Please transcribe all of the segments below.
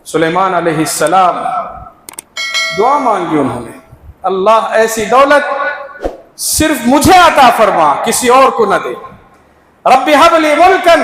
سلیمان علیہ السلام دعا مانگی انہوں نے، اللہ ایسی دولت صرف مجھے عطا فرما، کسی اور کو نہ دے۔ رب ھب لی ملکا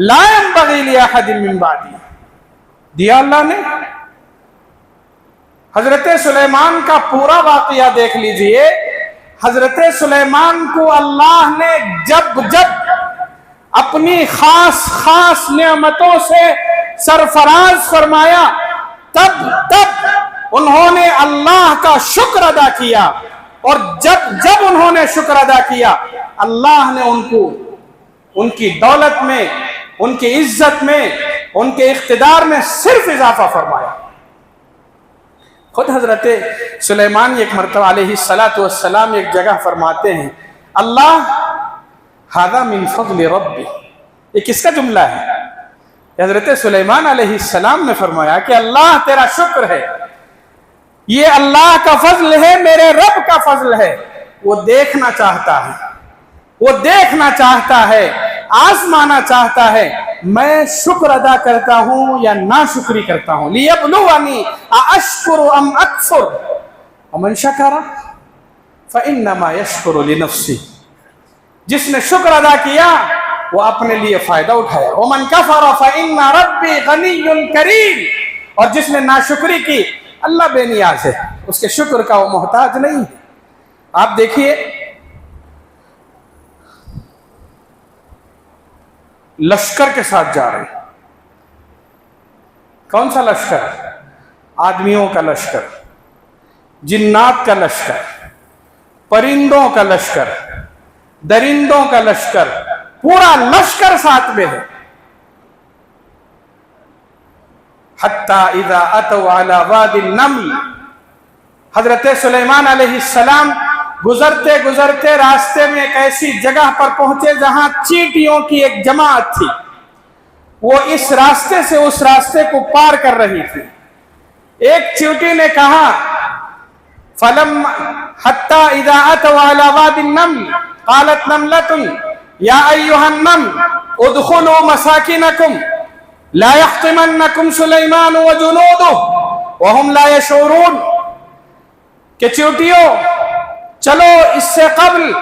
لا ينبغی لأحد من بعدی، دیا اللہ نے۔ حضرت سلیمان کا پورا واقعہ دیکھ لیجئے۔ حضرت سلیمان کو اللہ نے جب جب اپنی خاص خاص نعمتوں سے سرفراز فرمایا، تب تب انہوں نے اللہ کا شکر ادا کیا، اور جب جب انہوں نے شکر ادا کیا، اللہ نے ان کو ان کی دولت میں، ان کی عزت میں، ان کے اقتدار میں صرف اضافہ فرمایا۔ خود حضرت سلیمان ایک مرتبہ علیہ السلام ایک جگہ فرماتے ہیں، اللہ ھذا من فضل ربی، یہ کس کا جملہ ہے؟ حضرت سلیمان علیہ السلام نے فرمایا کہ اللہ تیرا شکر ہے، یہ اللہ کا فضل ہے، میرے رب کا فضل ہے۔ وہ دیکھنا چاہتا ہے، وہ دیکھنا چاہتا ہے، آزمانا چاہتا ہے میں شکر ادا کرتا ہوں یا ناشکری کرتا ہوں۔ لیبلونی ااشکر ام اکفر ومن شکر فانما یشکر لنفسہ، جس نے شکر ادا کیا وہ اپنے لیے فائدہ اٹھایا۔ ومن کفر فان ربی غنی کریم، اور جس نے ناشکری کی اللہ بے نیاز ہے، اس کے شکر کا وہ محتاج نہیں ہے۔ آپ دیکھیے لشکر کے ساتھ جا رہے ہیں، کون سا لشکر؟ آدمیوں کا لشکر، جنات کا لشکر، پرندوں کا لشکر، درندوں کا لشکر، پورا لشکر ساتھ میں ہے۔ حتیٰ اذا اتوا علی وادی النمل، حضرت سلیمان علیہ السلام گزرتے گزرتے راستے میں ایک ایسی جگہ پر پہنچے جہاں چیونٹیوں کی ایک جماعت تھی، وہ اس راستے سے اس راستے کو پار کر رہی تھی۔ ایک چیونٹی نے کہا فلم حتیٰ اذا اتوا علی وادی النمل قالت نملۃ یا ایھا النمل ادخلوا مساکنکم لا یحطمنکم سلیمان وجنودہ وہم لا یشعرون، کہ چیونٹیوں چلو اس سے قبل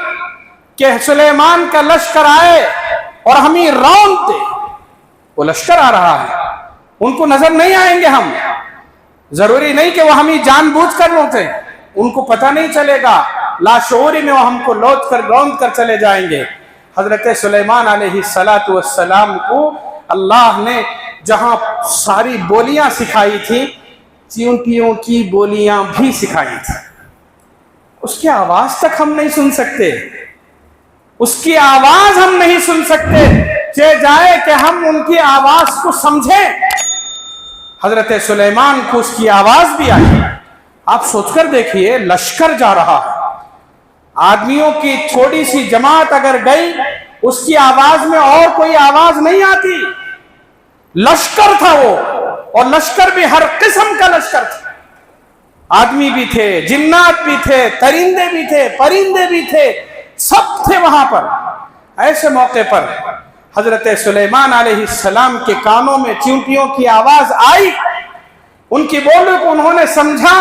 کہ سلیمان کا لشکر آئے اور ہمیں رون دے، وہ لشکر آ رہا ہے، ان کو نظر نہیں آئیں گے ہم، ضروری نہیں کہ وہ ہمیں جان بوجھ کر روتے، ان کو پتہ نہیں چلے گا، لاشعوری میں وہ ہم کو روند کر چلے جائیں گے۔ حضرت سلیمان علیہ السلام کو اللہ نے جہاں ساری بولیاں سکھائی تھی، چیونٹیوں کی بولیاں بھی سکھائی تھی۔ اس کی آواز تک ہم نہیں سن سکتے، اس کی آواز ہم نہیں سن سکتے، چاہے جائے کہ ہم ان کی آواز کو سمجھیں۔ حضرت سلیمان کو اس کی آواز بھی آئی۔ آپ سوچ کر دیکھیے، لشکر جا رہا ہے، آدمیوں کی تھوڑی سی جماعت اگر گئی، اس کی آواز میں اور کوئی آواز نہیں آتی، لشکر تھا وہ، اور لشکر بھی ہر قسم کا لشکر تھا، آدمی بھی تھے، جنات بھی تھے، درندے بھی تھے، پرندے بھی تھے، سب تھے وہاں پر۔ ایسے موقع پر حضرت سلیمان علیہ السلام کے کانوں میں چیونٹیوں کی آواز آئی، ان کی بولوں کو انہوں نے سمجھا،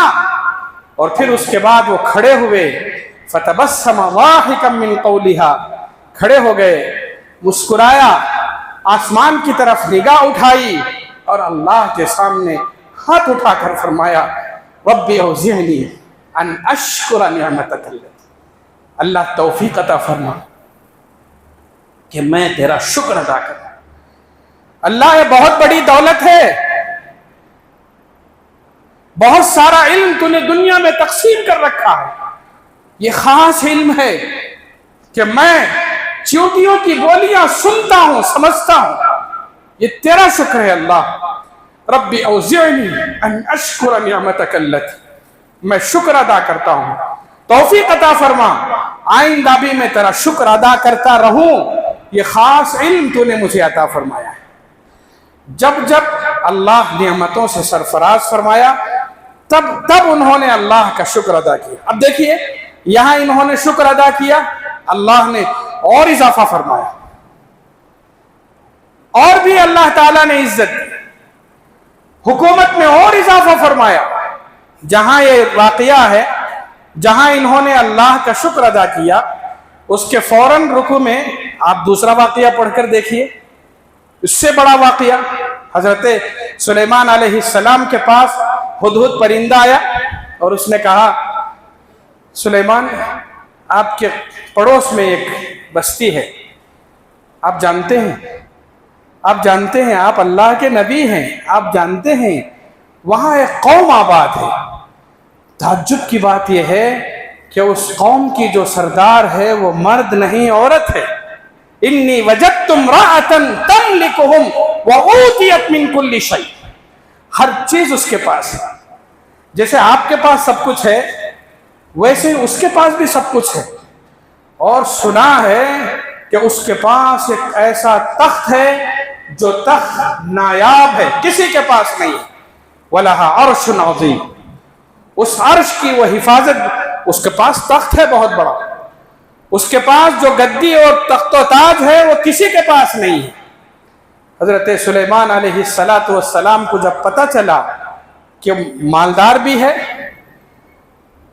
اور پھر اس کے بعد وہ کھڑے ہوئے، فتبسم ضاحکا من قولہا، کھڑے ہو گئے، مسکرایا، آسمان کی طرف نگاہ اٹھائی، اور اللہ کے سامنے ہاتھ اٹھا کر فرمایا رب اوزعنی ان اشکر نعمتک التی، اللہ توفیق عطا فرما کہ میں تیرا شکر ادا کروں۔ اللہ یہ بہت بڑی دولت ہے، بہت سارا علم تو نے دنیا میں تقسیم کر رکھا ہے، یہ خاص علم ہے کہ میں چیونٹیوں کی بولیاں سنتا ہوں، سمجھتا ہوں، یہ تیرا شکر ہے اللہ۔ رب اوزعنی ان اشکر نعمتک التی، میں شکر ادا کرتا ہوں، توفیق عطا فرما آئندہ بھی میں تیرا شکر ادا کرتا رہوں، یہ خاص علم تو نے مجھے عطا فرمایا ہے۔ جب جب اللہ نعمتوں سے سرفراز فرمایا، تب انہوں نے اللہ کا شکر ادا کیا۔ اب دیکھیے یہاں انہوں نے شکر ادا کیا، اللہ نے اور اضافہ فرمایا، اور بھی اللہ تعالیٰ نے عزت دی، حکومت में और इजाफा फरमाया। जहां ये वाकया है, जहां इन्होंने अल्लाह का शुक्र अदा किया, उसके फौरन रुकू में आप दूसरा वाकया पढ़कर देखिए, इससे बड़ा वाकया। हजरत सुलेमान अलैहिस्सलाम के पास हुदहुद परिंदा आया और उसने कहा, सुलेमान, आपके पड़ोस में एक बस्ती है, आप जानते हैं, आप अल्लाह के नबी हैं, आप जानते हैं वहां एक कौम आबाद है। ताज्जुब की बात यह है कि उस कौम की जो सरदार है वो मर्द नहीं, औरत है। इन्नी वजदतु इम्राअतन तमलिकुहुम व ऊतियत मिन कुल्ली शै। हर चीज उसके पास है। जैसे आपके पास सब कुछ है, वैसे उसके पास भी सब कुछ है। और सुना है कि उसके पास एक ऐसा तख्त है जो तख्त नायाब है, किसी के पास नहीं है। वलहा अर्शुन अज़ीम, उस अर्श की वो हिफाजत, उसके पास तख्त है बहुत बड़ा, उसके पास जो गद्दी और तख्तो ताज है वो किसी के पास नहीं है। हजरत सुलेमान अलैहिस्सलातु वस्सलाम को जब पता चला कि मालदार भी है,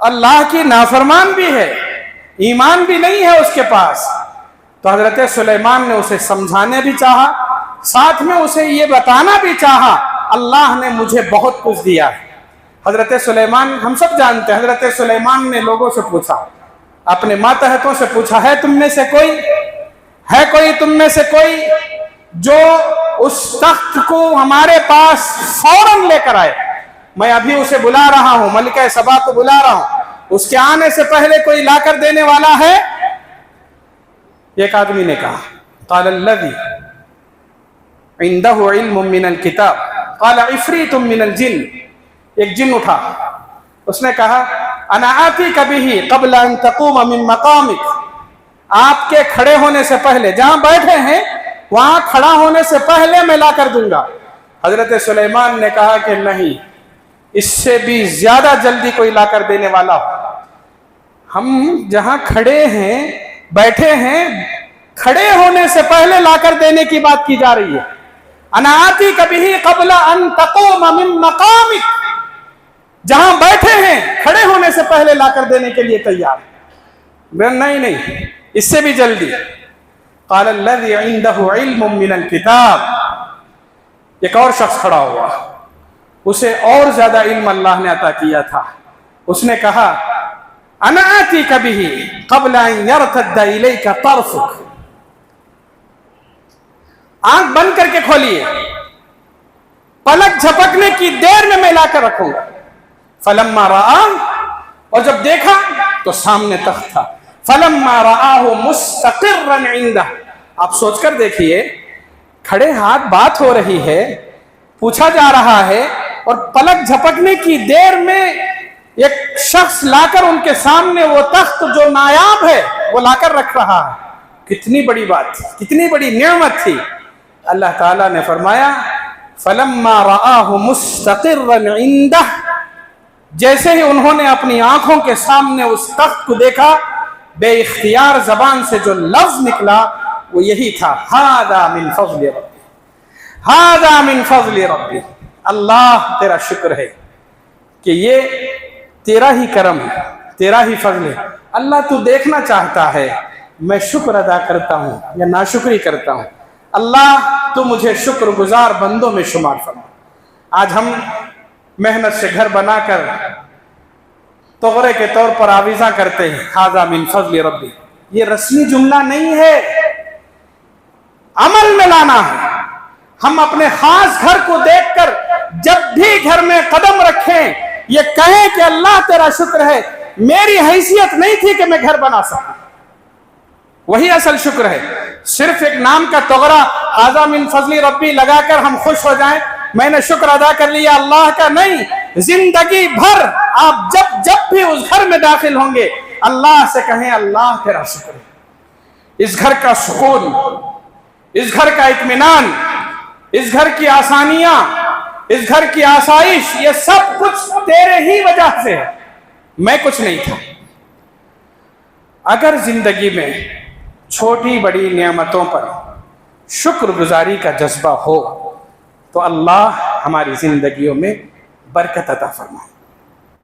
अल्लाह की नाफरमान भी है, ईमान भी नहीं है उसके पास, तो हजरत सुलेमान ने उसे समझाने भी चाहा, साथ में उसे ये बताना भी चाहा, अल्लाह ने मुझे बहुत कुछ दिया है। हजरत सुलेमान, हम सब जानते हैं, हजरत सुलेमान ने लोगों से पूछा, अपने मातहतों से पूछा, है तुम में से कोई जो उस तख्त को हमारे पास फौरन लेकर आए। मैं अभी उसे बुला रहा हूं, मलिका सबा को बुला रहा हूं, उसके आने से पहले कोई लाकर देने वाला है? एक आदमी ने कहा, क़ाल अल्लज़ी इंदहु इल्मुम मिनल किताब क़ाल इफ़रीतुम मिनल जिन्न। एक जिन उठा, उसने कहा, अना आतीका बिही क़ब्ल अन तक़ूम मिन मक़ामिक। आपके खड़े होने से पहले, जहां बैठे हैं वहां खड़ा होने से पहले मैं ला कर दूंगा। हजरत सुलेमान ने कहा कि नहीं, इससे भी ज्यादा जल्दी कोई लाकर देने वाला हो। हम जहां खड़े हैं, बैठे हैं, खड़े होने से पहले लाकर देने की बात की जा रही है। अनाती कभी क़ब्ल अन तक़ूम मिन मक़ामिक, जहां बैठे हैं खड़े होने से पहले लाकर देने के लिए तैयार। नहीं, इससे भी जल्दी। क़ाल अल्लज़ी इंदहु इल्मुम मिनल किताब। एक और शख्स खड़ा हुआ, उसे और ज्यादा इल्म अल्लाह ने अता किया था। उसने कहा, अना आतीका बिही क़ब्ल अन यरतद्द इलैका तर्फ़ुक। आंख बंद करके खोलिए, पलक झपकने की देर में मैं लाकर रखूंगा। फलम्मा रआ, और जब देखा तो सामने तख्त था। फलम्मा रआहु मुस्तक़िर्रन इंदह। आप सोचकर देखिए, खड़े हाथ बात हो रही है, पूछा जा रहा है, और पलक झपकने की देर में एक शख्स लाकर उनके सामने वो तख्त जो नायाब है वो लाकर रख रहा है। कितनी बड़ी बात थी, कितनी बड़ी नेमत थी। अल्लाह ताला ने फरमाया, फलम्मा रआहु मुस्तक़िर्रन इंदह। जैसे ही उन्होंने अपनी आंखों के सामने उस तख्त को देखा, बेइख्तियार जबान से जो लफ्ज निकला वो यही था, हादा मिन फज़्ल रब्बी, हादा मिन फज़्ल रब्बी। अल्लाह तेरा शुक्र है कि ये तेरा ही करम है, तेरा ही फजल है। अल्लाह तू देखना चाहता है मैं शुक्र अदा करता हूँ या नाशुक्री करता हूँ। अल्लाह तू मुझे शुक्रगुजार बंदों में शुमार फरमा। आज हम मेहनत से घर बनाकर तोहरे के तौर पर आविज़ा करते हैं, हादा मिन फज़्ल रब्बी। ये रस्मी जुमला नहीं है, अमल में लाना है। हम अपने खास घर को देखकर जब भी घर में कदम रखें, ये कहें कि अल्लाह तेरा शुक्र है, मेरी हैसियत नहीं थी कि मैं घर बना सकूं। वही असल शुक्र है। सिर्फ एक नाम का तोगरा हादा मिन फज़्ल रब्बी लगाकर हम खुश हो जाएं, मैंने शुक्र अदा कर लिया अल्लाह का, नहीं। जिंदगी भर आप जब जब भी उस घर में दाखिल होंगे, अल्लाह से कहें, अल्लाह तेरा शुक्र है। इस घर का सुकून, इस घर का इत्मीनान, इस घर की आसानियां, इस घर की आसाइश, ये सब कुछ तेरे ही वजह से है, मैं कुछ नहीं था। अगर जिंदगी में छोटी बड़ी नियामतों पर शुक्रगुजारी का जज्बा हो तो अल्लाह हमारी जिंदगियों में برکت عطا فرمائے۔